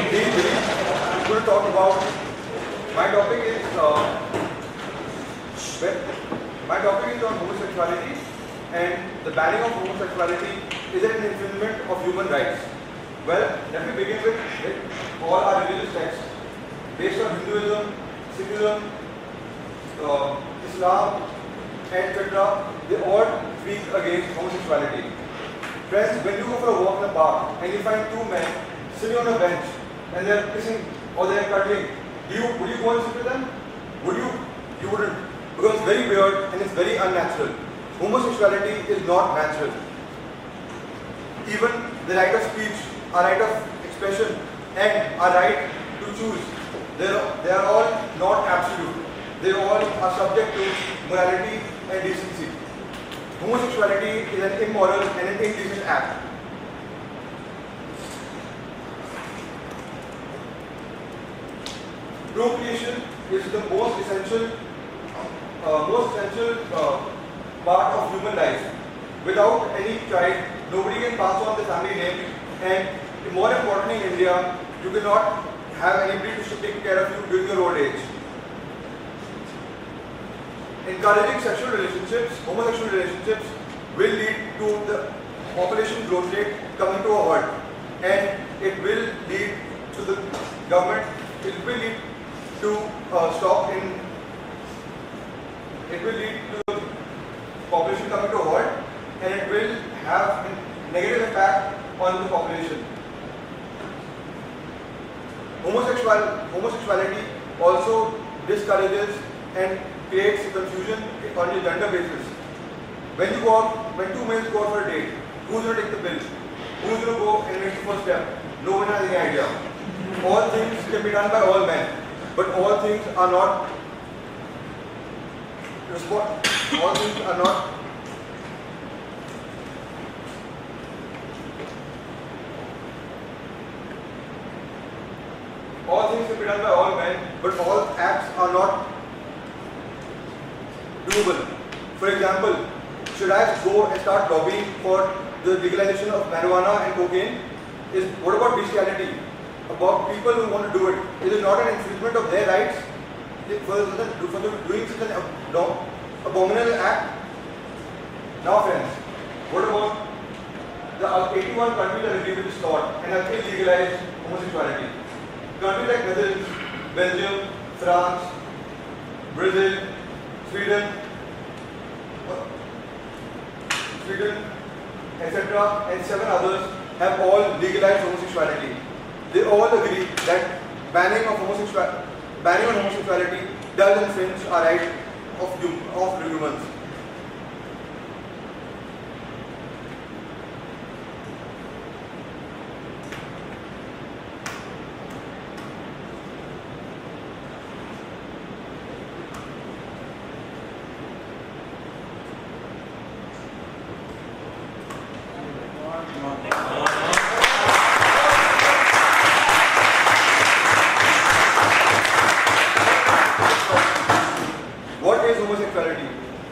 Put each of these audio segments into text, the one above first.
I'm going to talk about my topic is on homosexuality, and the banning of homosexuality is an infringement of human rights. Well, let me begin with all our religious texts based on Hinduism, Sikhism, Islam, etc. They all speak against homosexuality. Friends, when you go for a walk in the park and you find two men sitting on a bench and they are kissing or they are cuddling, would you go and sit with them? Would you? You wouldn't, because it's very weird and it's very unnatural. Homosexuality is not natural. Even the right of speech, our right of expression, and our right to choose, they are all not absolute. They all are subject to morality and decency. Homosexuality is an immoral and an indecent act. Procreation is the most essential part of human life. Without any child, nobody can pass on the family name, and more importantly in India, you cannot have anybody to take care of you during your old age. Encouraging sexual relationships, homosexual relationships, will lead to the population growth rate coming to a halt, and it will lead to the government, it will lead to it will lead to the population coming to a halt, and it will have a negative impact on the population. Homosexuality also discourages and creates confusion on a gender basis. When two males go out for a date, who's going to take the bill? Who's going to go and make the first step? No one has any idea. All things can be done by all men, but all things are not. All things are not. All things can be done by all men, but all acts are not doable. For example, should I go and start lobbying for the legalization of marijuana and cocaine? What about bestiality? About people who want to do it? Is it not an infringement of their rights for doing such an abominable act? Now friends, what about the 81 countries that agree with this law and have illegalized homosexuality? Countries like Netherlands, Belgium, France, Brazil, Sweden, etc., and 7 others have all legalized homosexuality. They all agree that banning on homosexuality does infringe our right of humans. What is homosexuality?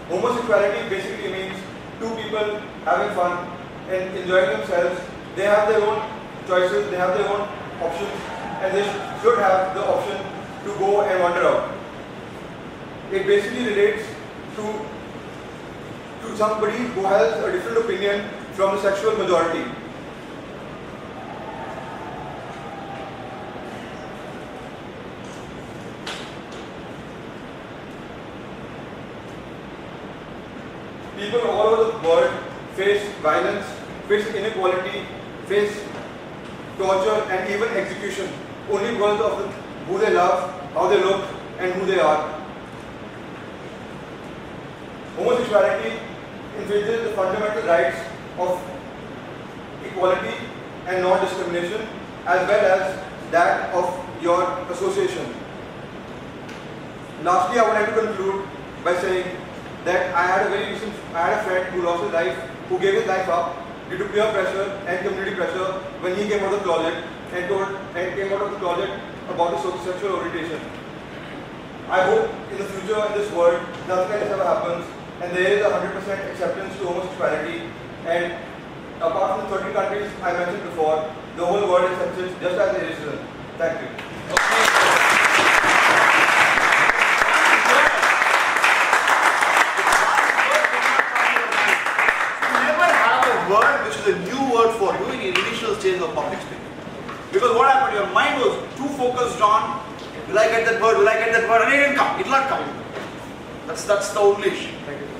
Homosexuality basically means two people having fun and enjoying themselves. They have their own choices, they have their own options, and they should have the option to go and wander out. It basically relates to somebody who has a different opinion from the sexual majority. People all over the world face violence, face inequality, face torture and even execution only because of who they love, how they look and who they are. Homosexuality infringes the fundamental rights of equality and non-discrimination as well as that of your association. Lastly, I would like to conclude by saying that I had a friend who lost his life, who gave his life up due to peer pressure and community pressure when he came out of the closet and came out of the closet about his sexual orientation. I hope in the future in this world nothing like this ever happens and there is 100% acceptance to homosexuality, and apart from the 30 countries I mentioned before, the whole world accepts it just as it is. Thank you. Never have a word which is a new word for you in your initial stage of public speaking. Because what happened, your mind was too focused on, will I get that word, will I get that word, and it didn't come, it will not come. That's the only issue. Thank you.